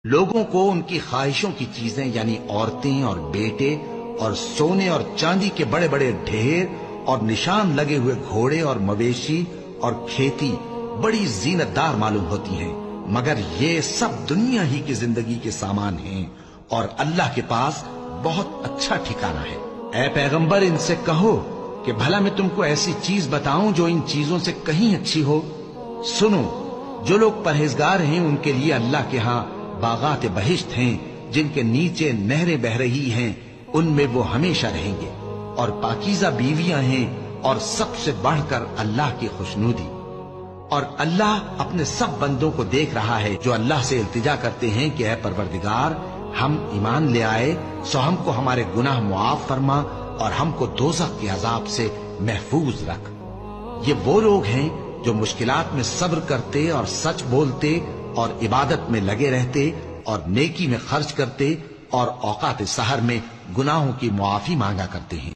لوگوں کو ان کی خواہشوں کی چیزیں یعنی عورتیں اور بیٹے اور سونے اور چاندی کے بڑے بڑے ڈھیر اور نشان لگے ہوئے گھوڑے اور مویشی اور کھیتی بڑی زینت دار معلوم ہوتی ہیں، مگر یہ سب دنیا ہی کی زندگی کے سامان ہیں اور اللہ کے پاس بہت اچھا ٹھکانہ ہے۔ اے پیغمبر، ان سے کہو کہ بھلا میں تم کو ایسی چیز بتاؤں جو ان چیزوں سے کہیں اچھی ہو؟ سنو، جو لوگ پرہیزگار ہیں ان کے لیے اللہ کے ہاں باغات بہشت ہیں جن کے نیچے نہریں بہ رہی ہیں، ان میں وہ ہمیشہ رہیں گے، اور پاکیزہ بیویاں ہیں، اور سب سے بڑھ کر اللہ کی خوشنودی۔ اور اللہ اپنے سب بندوں کو دیکھ رہا ہے جو اللہ سے التجا کرتے ہیں کہ اے پروردگار، ہم ایمان لے آئے سو ہم کو ہمارے گناہ معاف فرما اور ہم کو دوزخ کے عذاب سے محفوظ رکھ۔ یہ وہ لوگ ہیں جو مشکلات میں صبر کرتے اور سچ بولتے اور عبادت میں لگے رہتے اور نیکی میں خرچ کرتے اور اوقات سحر میں گناہوں کی معافی مانگا کرتے ہیں۔